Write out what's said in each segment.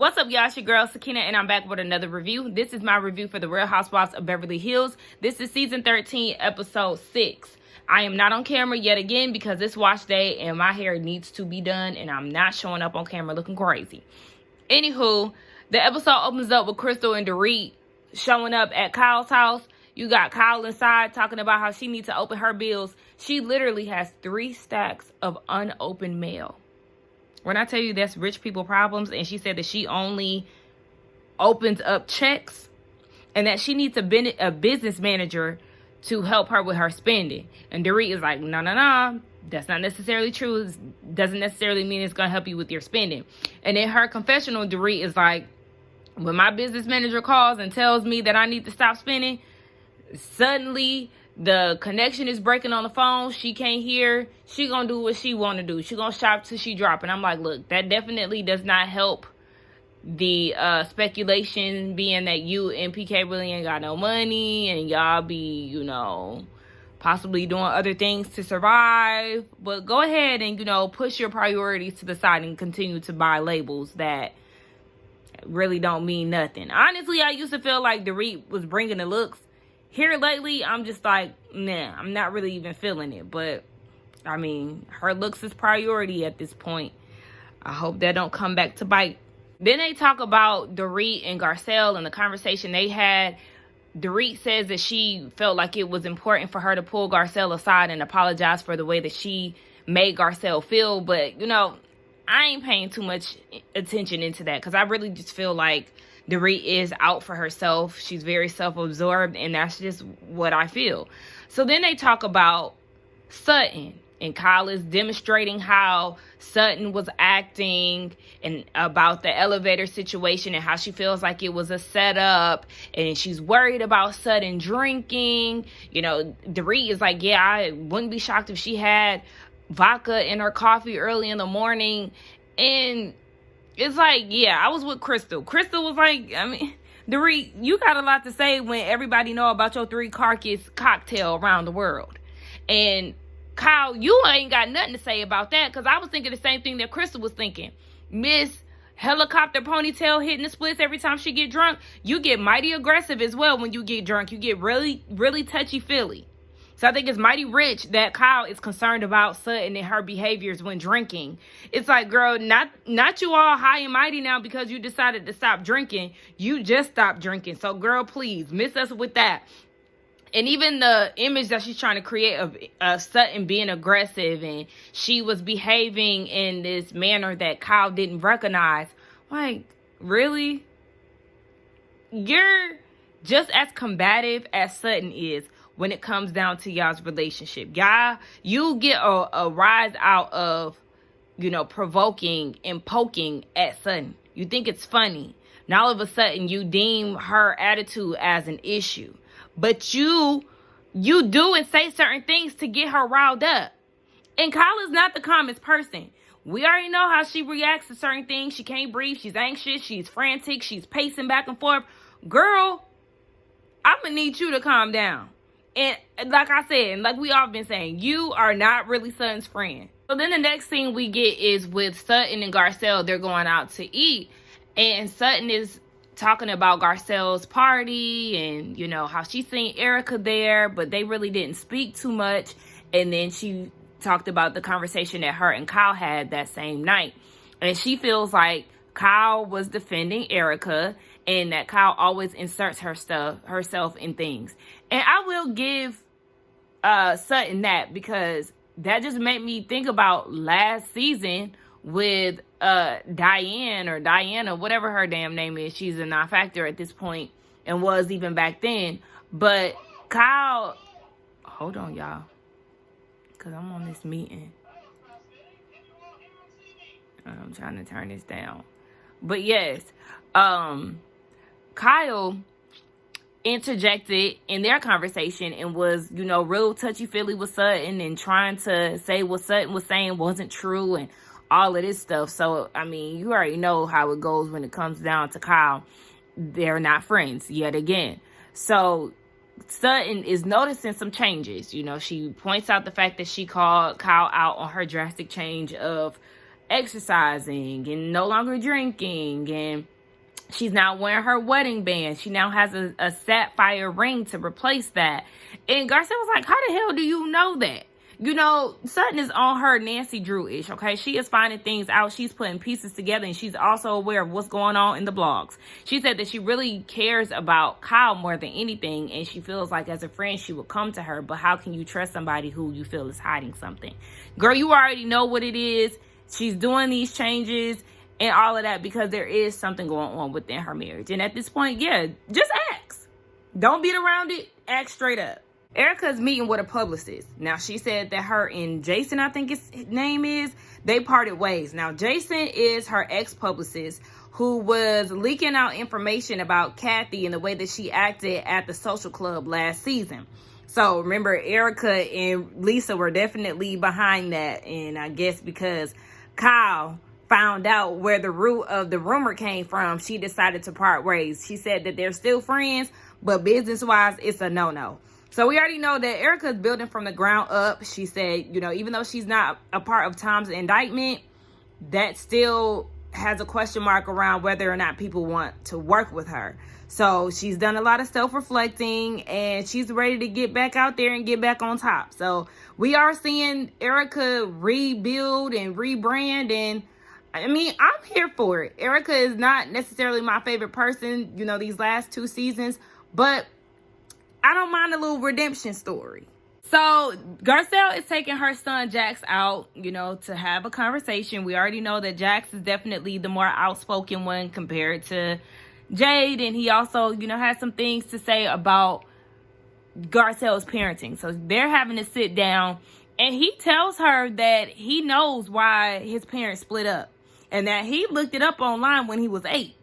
What's up, y'all? It's your girl, Sakina, and I'm back with another review. This is my review for The Real Housewives of Beverly Hills. This is season 13, episode 6. I am not on camera yet again because it's wash day and my hair needs to be done, and I'm not showing up on camera looking crazy. Anywho, the episode opens up with Crystal and Dorit showing up at Kyle's house. You got Kyle inside talking about how she needs to open her bills. She literally has 3 stacks of unopened mail. When I tell you that's rich people problems, and she said that she only opens up checks and that she needs a business manager to help her with her spending. And Dorit is like, no, that's not necessarily true. It doesn't necessarily mean it's going to help you with your spending. And in her confessional, Dorit is like, when my business manager calls and tells me that I need to stop spending, suddenly the connection is breaking on the phone. She can't hear. She gonna do what she want to do. She gonna shop till she drop. And I'm like, look, that definitely does not help the speculation being that you and PK really ain't got no money and y'all be, possibly doing other things to survive. But go ahead and, push your priorities to the side and continue to buy labels that really don't mean nothing. Honestly, I used to feel like Dorit was bringing the looks. Here lately, I'm just like, nah, I'm not really even feeling it. But, I mean, her looks is priority at this point. I hope that don't come back to bite. Then they talk about Dorit and Garcel and the conversation they had. Dorit says that she felt like it was important for her to pull Garcel aside and apologize for the way that she made Garcel feel. But, I ain't paying too much attention into that because I really just feel like Dorit is out for herself. She's very self-absorbed, and that's just what I feel. So then they talk about Sutton, and Kyle is demonstrating how Sutton was acting and about the elevator situation and how she feels like it was a setup, and she's worried about Sutton drinking. Dorit is like, yeah, I wouldn't be shocked if she had vodka in her coffee early in the morning. And it's like, yeah, I was with Crystal. Crystal was like, Dorit, you got a lot to say when everybody know about your 3 carcass cocktail around the world. And Kyle, you ain't got nothing to say about that, because I was thinking the same thing that Crystal was thinking. Miss Helicopter Ponytail hitting the splits every time she get drunk. You get mighty aggressive as well when you get drunk. You get really, really touchy-feely. So I think it's mighty rich that Kyle is concerned about Sutton and her behaviors when drinking. It's like, girl, not you all high and mighty now because you decided to stop drinking. You just stopped drinking. So, girl, please, miss us with that. And even the image that she's trying to create of Sutton being aggressive and she was behaving in this manner that Kyle didn't recognize. Like, really? You're just as combative as Sutton is when it comes down to y'all's relationship. Y'all, you get a rise out of, provoking and poking at Sutton. You think it's funny. Now all of a sudden you deem her attitude as an issue. But you do and say certain things to get her riled up. And Kyle is not the calmest person. We already know how she reacts to certain things. She can't breathe. She's anxious. She's frantic. She's pacing back and forth. Girl, I'm going to need you to calm down. And like I said, and like we all been saying, you are not really Sutton's friend. So then the next scene we get is with Sutton and Garcel. They're going out to eat. And Sutton is talking about Garcel's party and, how she seen Erica there, but they really didn't speak too much. And then she talked about the conversation that her and Kyle had that same night. And she feels like Kyle was defending Erica and that Kyle always inserts herself in things. And I will give Sutton that, because that just made me think about last season with Diane or Diana, whatever her damn name is. She's a non-factor at this point and was even back then. But Kyle, hold on, y'all, because I'm on this meeting. I'm trying to turn this down. But yes, Kyle interjected in their conversation and was, real touchy-feely with Sutton and trying to say what Sutton was saying wasn't true and all of this stuff. So, you already know how it goes when it comes down to Kyle. They're not friends yet again. So, Sutton is noticing some changes. She points out the fact that she called Kyle out on her drastic change of exercising and no longer drinking, and she's now wearing her wedding band. She now has a sapphire ring to replace that. And Garcel was like, how the hell do you know that? You know, Sutton is on her Nancy Drew-ish, okay? She is finding things out. She's putting pieces together, and she's also aware of what's going on in the blogs. She said that she really cares about Kyle more than anything, and she feels like as a friend, she would come to her. But how can you trust somebody who you feel is hiding something? Girl, you already know what it is. She's doing these changes and all of that because there is something going on within her marriage. And at this point, yeah, just ask. Don't beat around it. Ask straight up. Erica's meeting with a publicist. Now, she said that her and Jason, I think his name is, they parted ways. Now, Jason is her ex-publicist who was leaking out information about Kathy and the way that she acted at the social club last season. So, remember, Erica and Lisa were definitely behind that. And I guess because Kyle found out where the root of the rumor came from, she decided to part ways. She said that they're still friends, but business-wise, it's a no-no. So we already know that Erica's building from the ground up. She said, you know, even though she's not a part of Tom's indictment, that still has a question mark around whether or not people want to work with her. So she's done a lot of self-reflecting, and she's ready to get back out there and get back on top. So we are seeing Erica rebuild and rebrand, and I mean, I'm here for it. Erica is not necessarily my favorite person, you know, these last 2 seasons, but I don't mind a little redemption story. So Garcel is taking her son Jax out, you know, to have a conversation. We already know that Jax is definitely the more outspoken one compared to Jade. And he also, you know, has some things to say about Garcel's parenting. So they're having to sit down, and he tells her that he knows why his parents split up and that he looked it up online when he was 8.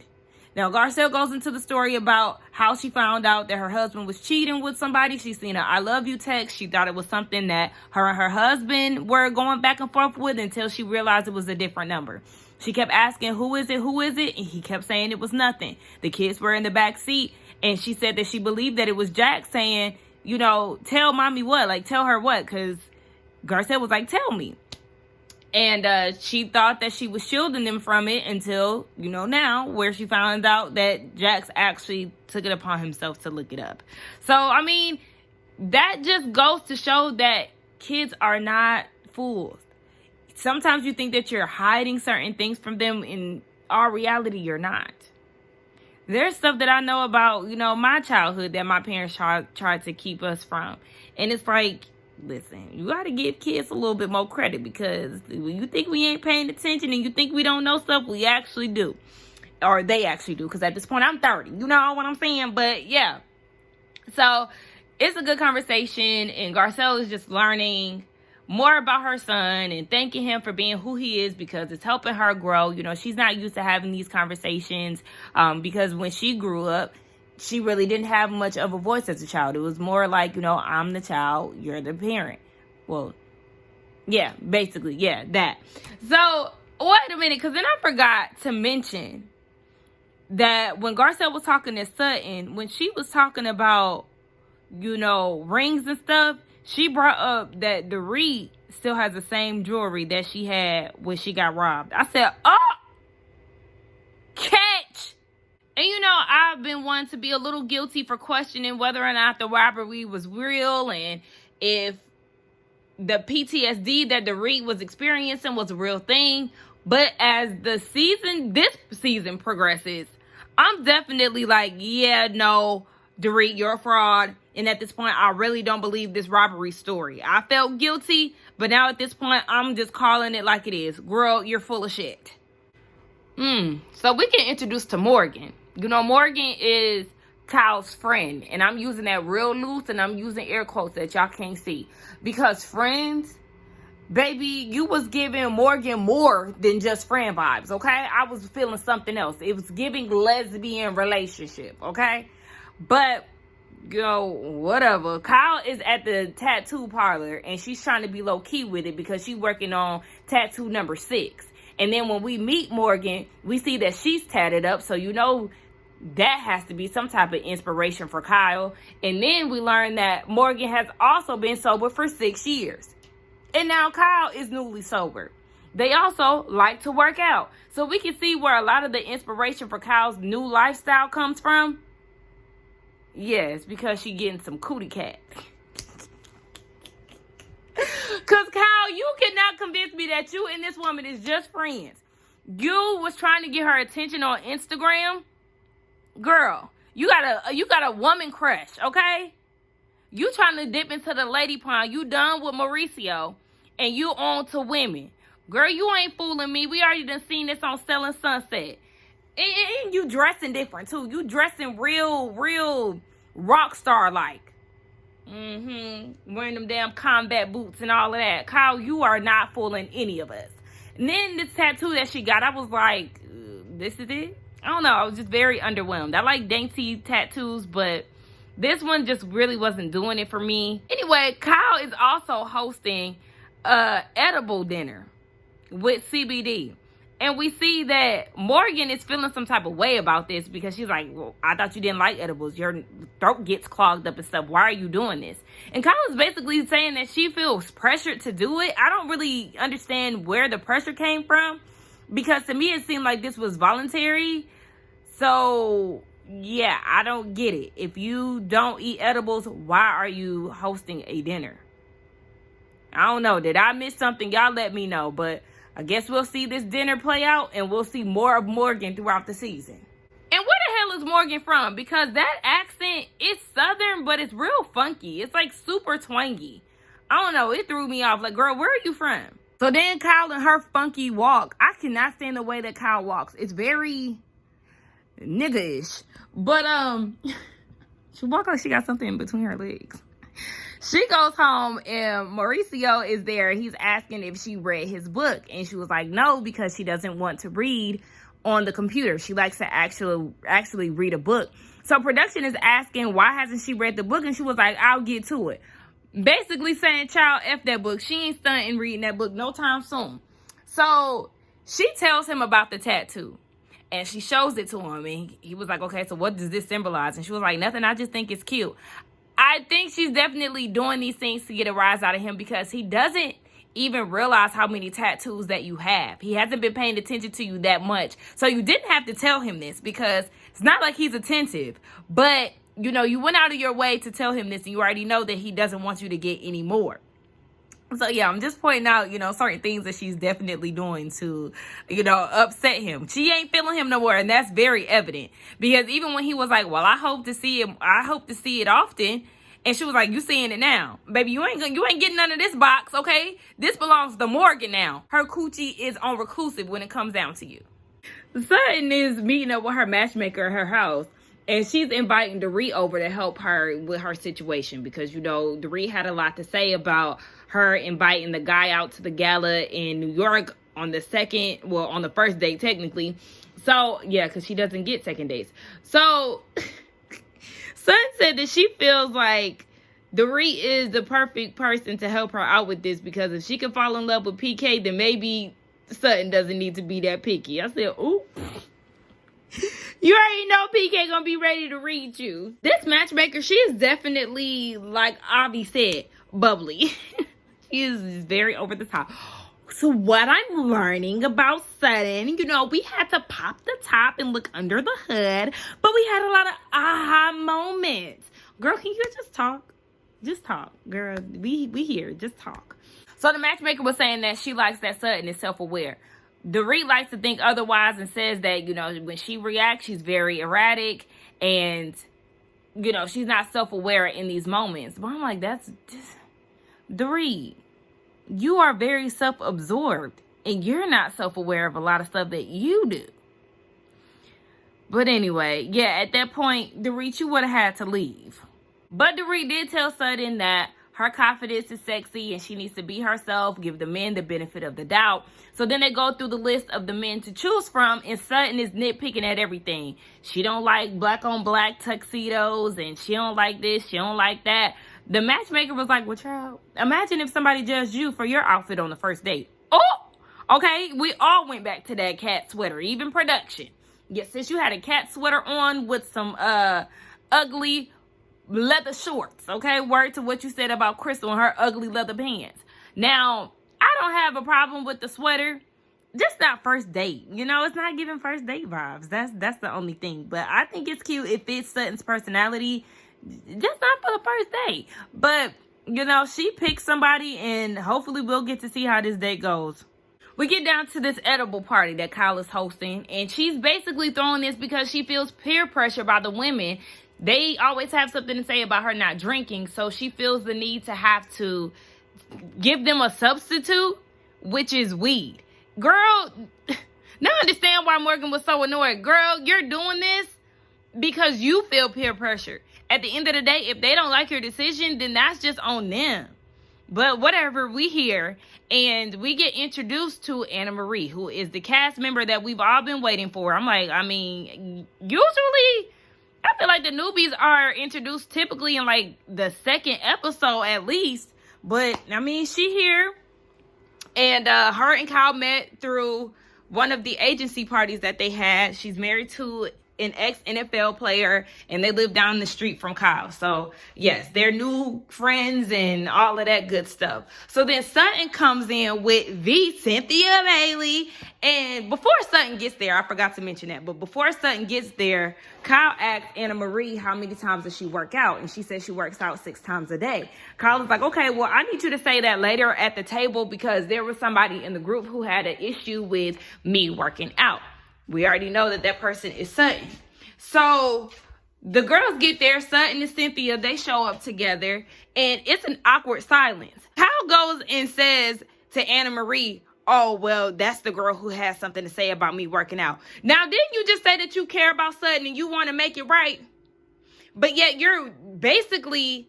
Now, Garcel goes into the story about how she found out that her husband was cheating with somebody. She's seen an I love you text. She thought it was something that her and her husband were going back and forth with until she realized it was a different number. She kept asking, who is it? Who is it? And he kept saying it was nothing. The kids were in the back seat, and she said that she believed that it was Jack saying, you know, tell mommy what? Like, tell her what? Because Garcel was like, tell me. And she thought that she was shielding them from it until, you know, now where she found out that Jax actually took it upon himself to look it up. So, I mean, that just goes to show that kids are not fools. Sometimes you think that you're hiding certain things from them. In all reality, you're not. There's stuff that I know about, you know, my childhood that my parents tried to keep us from. And it's like, listen, you got to give kids a little bit more credit, because when you think we ain't paying attention and you think we don't know stuff, we actually do. Or they actually do, because at this point, I'm 30. You know what I'm saying? But, yeah. So, it's a good conversation, and Garcel is just learning more about her son and thanking him for being who he is, because it's helping her grow. You know, she's not used to having these conversations because when she grew up, she really didn't have much of a voice as a child. It was more like, you know, I'm the child, you're the parent. Well, yeah, basically, yeah, that. So, wait a minute, because then I forgot to mention that when Garcel was talking to Sutton, when she was talking about, you know, rings and stuff, she brought up that Dorit still has the same jewelry that she had when she got robbed. I said, oh, catch. And, you know, I've been one to be a little guilty for questioning whether or not the robbery was real and if the PTSD that Dorit was experiencing was a real thing. But as this season progresses, I'm definitely like, yeah, no, Dorit, you're a fraud. And at this point, I really don't believe this robbery story. I felt guilty, but now at this point, I'm just calling it like it is. Girl, you're full of shit. So we can introduce to Morgan. You know, Morgan is Kyle's friend. And I'm using that real loose, and I'm using air quotes that y'all can't see. Because friends, baby, you was giving Morgan more than just friend vibes, okay? I was feeling something else. It was giving lesbian relationship, okay? But, you know, whatever. Kyle is at the tattoo parlor, and she's trying to be low-key with it because she's working on tattoo number 6. And then when we meet Morgan, we see that she's tatted up. So, you know, that has to be some type of inspiration for Kyle. And then we learn that Morgan has also been sober for 6 years. And now Kyle is newly sober. they also like to work out. So we can see where a lot of the inspiration for Kyle's new lifestyle comes from. Yes, because she getting some cootie cat. Because Kyle, you cannot convince me that you and this woman is just friends. You was trying to get her attention on Instagram. Girl, you got a woman crush, okay? You trying to dip into the lady pond. You done with Mauricio, and you on to women. Girl, you ain't fooling me. We already done seen this on Selling Sunset. And you dressing different, too. You dressing real rock star-like. Wearing them damn combat boots and all of that. Kyle, you are not fooling any of us. And then this tattoo that she got, I was like, this is it? I don't know. I was just very underwhelmed. I like dainty tattoos, but this one just really wasn't doing it for me. Anyway, Kyle is also hosting a edible dinner with CBD. And we see that Morgan is feeling some type of way about this because she's like, well, I thought you didn't like edibles. Your throat gets clogged up and stuff. Why are you doing this? And Kyle is basically saying that she feels pressured to do it. I don't really understand where the pressure came from because to me it seemed like this was voluntary. So, yeah, I don't get it. If you don't eat edibles, why are you hosting a dinner? I don't know. Did I miss something? Y'all let me know. But I guess we'll see this dinner play out and we'll see more of Morgan throughout the season. And where the hell is Morgan from? Because that accent is Southern, but it's real funky. It's like super twangy. I don't know. It threw me off. Like, girl, where are you from? So then Kyle and her funky walk. I cannot stand the way that Kyle walks. It's very nigga-ish. But, she walks like she got something in between her legs. She goes home and Mauricio is there. He's asking if she read his book. And she was like, no, because she doesn't want to read on the computer. She likes to actually read a book. So production is asking, why hasn't she read the book? And she was like, I'll get to it. Basically saying, child, F that book. She ain't stunting reading that book no time soon. So she tells him about the tattoo. And she shows it to him. And he was like, okay, so what does this symbolize? And she was like, nothing. I just think it's cute. I think she's definitely doing these things to get a rise out of him because he doesn't even realize how many tattoos that you have. He hasn't been paying attention to you that much. So you didn't have to tell him this because it's not like he's attentive. But, you know, you went out of your way to tell him this and you already know that he doesn't want you to get any more. So, yeah, I'm just pointing out, you know, certain things that she's definitely doing to, you know, upset him. She ain't feeling him no more, and that's very evident. Because even when he was like, well, I hope to see it often, and she was like, you seeing it now. Baby, you ain't getting none of this box, okay? This belongs to Morgan now. Her coochie is on reclusive when it comes down to you. Sutton is meeting up with her matchmaker at her house. And she's inviting Dorit over to help her with her situation because, you know, Dorit had a lot to say about her inviting the guy out to the gala in New York on the first date, technically. So, yeah, because she doesn't get second dates. So, Sutton said that she feels like Dorit is the perfect person to help her out with this because if she can fall in love with PK, then maybe Sutton doesn't need to be that picky. I said, ooh. You already know PK gonna be ready to read you. This matchmaker, she is definitely, like Avi said, bubbly. She is very over the top. So what I'm learning about Sutton, you know, we had to pop the top and look under the hood, but we had a lot of aha moments. Girl, can you just talk? Just talk, girl. We here. Just talk. So the matchmaker was saying that she likes that Sutton is self-aware. Dorit likes to think otherwise and says that, you know, when she reacts, she's very erratic and, you know, she's not self-aware in these moments. But I'm like, that's just, Dorit, you are very self-absorbed and you're not self-aware of a lot of stuff that you do. But anyway, yeah, at that point, Dorit, you would have had to leave. But Dorit did tell Sutton that her confidence is sexy and she needs to be herself, give the men the benefit of the doubt. So then they go through the list of the men to choose from and Sutton is nitpicking at everything. She don't like black on black tuxedos and she don't like this, she don't like that. The matchmaker was like, well, child, imagine if somebody judged you for your outfit on the first date. Oh, okay, we all went back to that cat sweater, even production. Yes, since you had a cat sweater on with some ugly leather shorts, okay? Word to what you said about Crystal and her ugly leather pants. Now, I don't have a problem with the sweater. just not first date. You know, it's not giving first date vibes. That's the only thing. But I think it's cute. It fits Sutton's personality. Just not for the first date. But, you know, she picked somebody, and hopefully we'll get to see how this date goes. We get down to this edible party that Kyle is hosting, and she's basically throwing this because she feels peer pressure by the women. They always have something to say about her not drinking, so she feels the need to have to give them a substitute, which is weed. Girl, now I understand why Morgan was so annoyed. Girl, you're doing this because you feel peer pressure. At the end of the day, if they don't like your decision, then that's just on them. But whatever, we here, and we get introduced to Anna Marie, who is the cast member that we've all been waiting for. I'm like, I mean, usually I feel like the newbies are introduced typically in like the second episode at least. But I mean, she here, and her and Kyle met through one of the agency parties that they had. She's married to an ex-NFL player, and they live down the street from Kyle. So, yes, they're new friends and all of that good stuff. So then Sutton comes in with the Cynthia Bailey. And before Sutton gets there, I forgot to mention that, but before Sutton gets there, Kyle asked Anna Marie how many times does she work out, and she said she works out 6 times a day. Kyle was like, okay, well, I need you to say that later at the table because there was somebody in the group who had an issue with me working out. We already know that that person is Sutton. So the girls get there, Sutton and Cynthia, they show up together, and it's an awkward silence. Kyle goes and says to Anna Marie, oh, well, that's the girl who has something to say about me working out. Now, didn't you just say that you care about Sutton and you want to make it right? But yet you're basically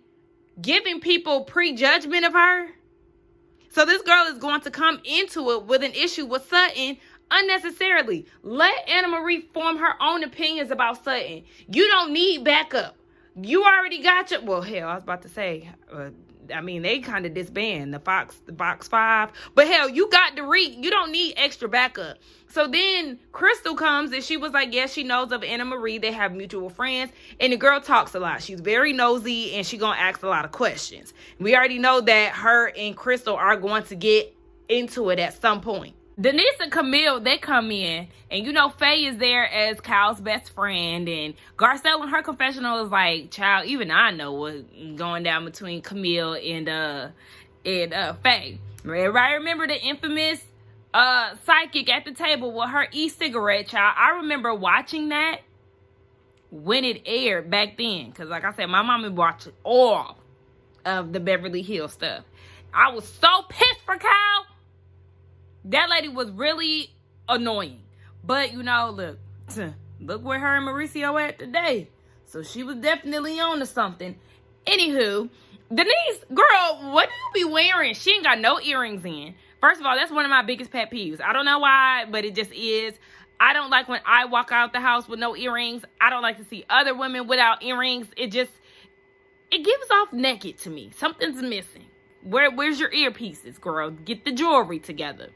giving people prejudgment of her. So this girl is going to come into it with an issue with Sutton unnecessarily. Let Anna Marie form her own opinions about Sutton. You don't need backup. You already got your, well, hell, I was about to say, I mean, they kind of disband the Fox 5. But hell, you got Dorit. You don't need extra backup. So then Crystal comes, and she was like, yes, she knows of Anna Marie. They have mutual friends. And the girl talks a lot. She's very nosy, and she's going to ask a lot of questions. We already know that her and Crystal are going to get into it at some point. Denise and Camille, they come in, and you know, Faye is there as Kyle's best friend, and Garcel in her confessional is like, child, even I know what's going down between Camille and Faye. Everybody remember the infamous psychic at the table with her e-cigarette, child? I remember watching that when it aired back then, because like I said, my mom watched all of the Beverly Hills stuff. I was so pissed for Kyle. That lady was really annoying. But, you know, look where her and Mauricio at today. So she was definitely on to something. Anywho, Denise, girl, what do you be wearing? She ain't got no earrings in. First of all, that's one of my biggest pet peeves. I don't know why, but it just is. I don't like when I walk out the house with no earrings. I don't like to see other women without earrings. It gives off naked to me. Something's missing. Where's your earpieces, girl? Get the jewelry together.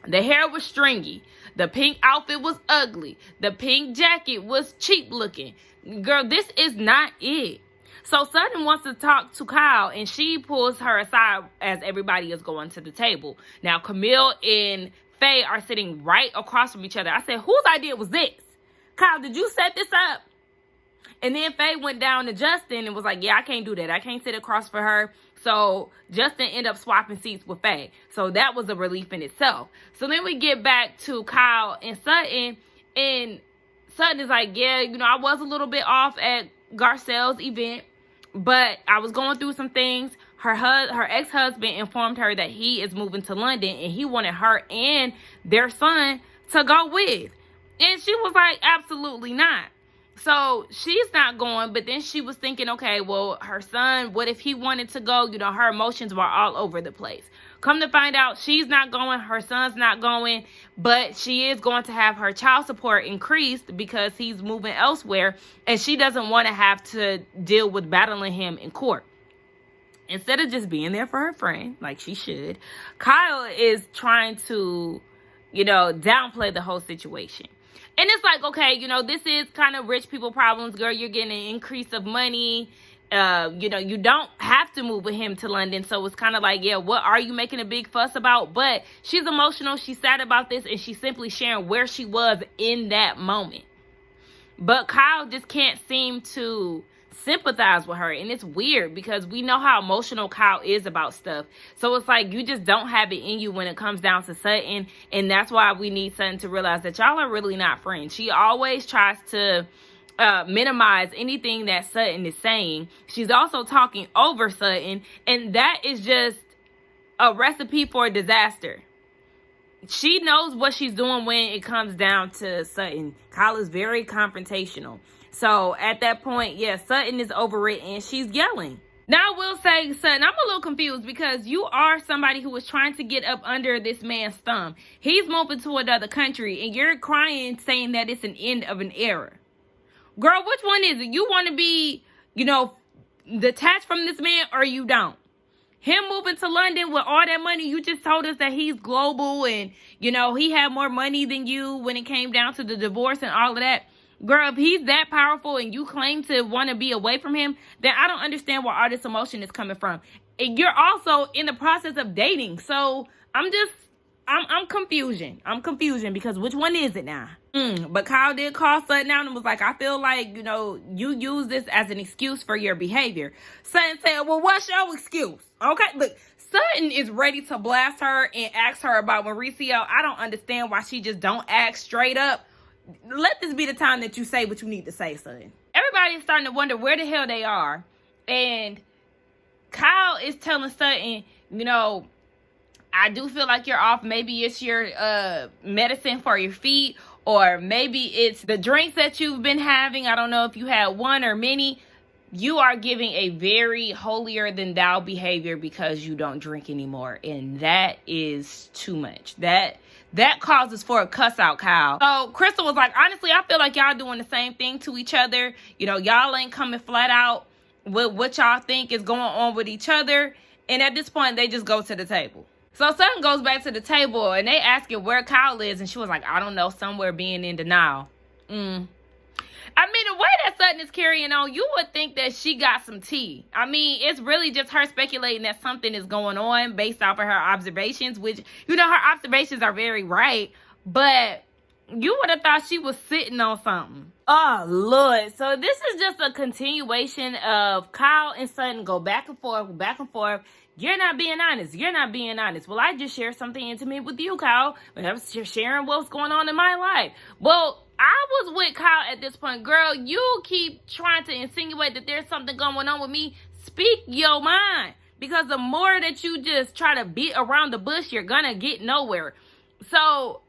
The hair was stringy. The pink outfit was ugly. The pink jacket was cheap looking. Girl, this is not it. So Sutton wants to talk to Kyle, and she pulls her aside as everybody is going to the table. Now, Camille and Faye are sitting right across from each other. I said, whose idea was this? Kyle, did you set this up? And then Faye went down to Justin and was like, yeah, I can't do that. I can't sit across for her. So Justin ended up swapping seats with Faye. So that was a relief in itself. So then we get back to Kyle and Sutton is like, yeah, you know, I was a little bit off at Garcel's event, but I was going through some things. Her ex-husband informed her that he is moving to London, and he wanted her and their son to go with. And she was like, absolutely not. So she's not going, but then she was thinking, okay, well, her son, what if he wanted to go? You know, her emotions were all over the place. Come to find out, she's not going, her son's not going, but she is going to have her child support increased because he's moving elsewhere, and she doesn't want to have to deal with battling him in court. Instead of just being there for her friend, like she should, Kyle is trying to, you know, downplay the whole situation. And it's like, okay, you know, this is kind of rich people problems, girl. You're getting an increase of money. You don't have to move with him to London. So it's kind of like, yeah, what are you making a big fuss about? But she's emotional. She's sad about this, and she's simply sharing where she was in that moment. But Kyle just can't seem to sympathize with her. And it's weird because we know how emotional Kyle is about stuff. So it's like you just don't have it in you when it comes down to Sutton. And that's why we need Sutton to realize that y'all are really not friends. She always tries to minimize anything that Sutton is saying. She's also talking over Sutton, and that is just a recipe for a disaster. She knows what she's doing when it comes down to Sutton. Kyle is very confrontational. So at that point, yeah, Sutton is over it and she's yelling. Now I will say, Sutton, I'm a little confused because you are somebody who was trying to get up under this man's thumb. He's moving to another country and you're crying saying that it's an end of an era. Girl, which one is it? You want to be, detached from this man or you don't? Him moving to London with all that money, you just told us that he's global and, he had more money than you when it came down to the divorce and all of that. Girl, if he's that powerful and you claim to want to be away from him, then I don't understand where all this emotion is coming from. And you're also in the process of dating. So I'm confusion. I'm confusion because which one is it now? But Kyle did call Sutton out and was like, I feel like, you use this as an excuse for your behavior. Sutton said, well, what's your excuse? Okay, look, Sutton is ready to blast her and ask her about Mauricio. I don't understand why she just don't ask straight up. Let this be the time that you say what you need to say, Sutton. Everybody is starting to wonder where the hell they are. And Kyle is telling Sutton, I do feel like you're off. Maybe it's your medicine for your feet, or maybe it's the drinks that you've been having. I don't know if you had one or many. You are giving a very holier than thou behavior because you don't drink anymore. And that is too much. That causes for a cuss out, Kyle. So Crystal was like, honestly, I feel like y'all doing the same thing to each other. Y'all ain't coming flat out with what y'all think is going on with each other. And at this point, they just go to the table. So Sutton goes back to the table and they ask her where Kyle is. And she was like, I don't know, somewhere being in denial. I mean, the way that Sutton is carrying on, you would think that she got some tea. I mean, it's really just her speculating that something is going on based off of her observations, which, her observations are very right. But you would have thought she was sitting on something. Oh, Lord. So this is just a continuation of Kyle and Sutton go back and forth, back and forth. You're not being honest. You're not being honest. Well, I just shared something intimate with you, Kyle. I was sharing what's going on in my life. Well, I was with Kyle at this point. Girl, you keep trying to insinuate that there's something going on with me. Speak your mind. Because the more that you just try to beat around the bush, you're going to get nowhere. So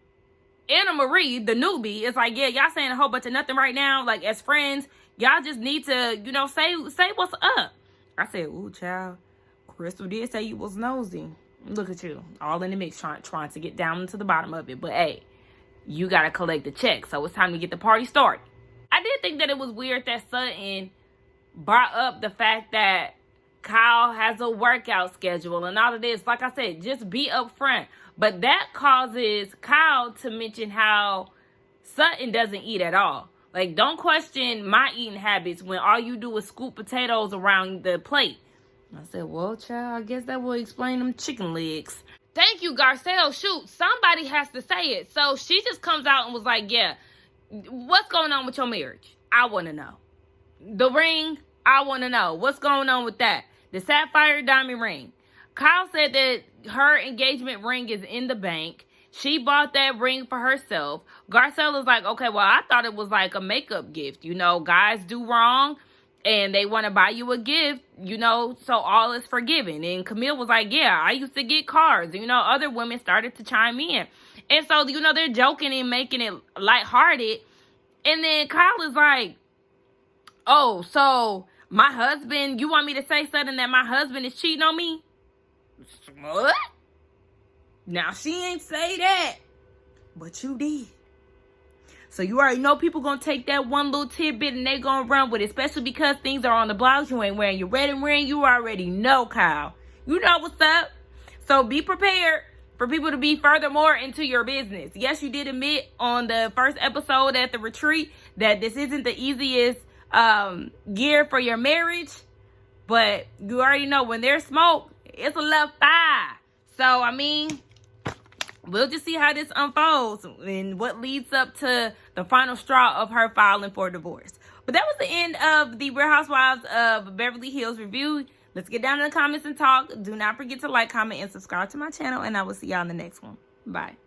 Anna Marie, the newbie, is like, yeah, y'all saying a whole bunch of nothing right now. Like, as friends, y'all just need to, say what's up. I said, ooh, child. Crystal did say you was nosy. Look at you. All in the mix trying to get down to the bottom of it. But, hey, you got to collect the check. So it's time to get the party started. I did think that it was weird that Sutton brought up the fact that Kyle has a workout schedule and all of this. Like I said, just be upfront. But that causes Kyle to mention how Sutton doesn't eat at all. Like, don't question my eating habits when all you do is scoop potatoes around the plate. I said, well, child, I guess that will explain them chicken legs. Thank you, Garcel. Shoot, somebody has to say it. So she just comes out and was like, yeah, what's going on with your marriage? I want to know. The ring, I want to know. What's going on with that? The sapphire diamond ring. Kyle said that her engagement ring is in the bank. She bought that ring for herself. Garcel is like, okay, well, I thought it was like a makeup gift. Guys do wrong and they want to buy you a gift, so all is forgiven. And Camille was like, yeah, I used to get cars. Other women started to chime in. And so, they're joking and making it lighthearted. And then Kyle is like, oh, so my husband, you want me to say something that my husband is cheating on me? What? Now, she ain't say that, but you did. So you already know people gonna take that one little tidbit and they gonna run with it, especially because things are on the blouse. You ain't wearing your wedding ring. You already know, Kyle. You know what's up. So be prepared for people to be furthermore into your business. Yes, you did admit on the first episode at the retreat that this isn't the easiest year for your marriage. But you already know when there's smoke, it's a left eye. So, I mean, we'll just see how this unfolds and what leads up to the final straw of her filing for divorce. But that was the end of the Real Housewives of Beverly Hills review. Let's get down in the comments and talk. Do not forget to like, comment, and subscribe to my channel. And I will see y'all in the next one. Bye.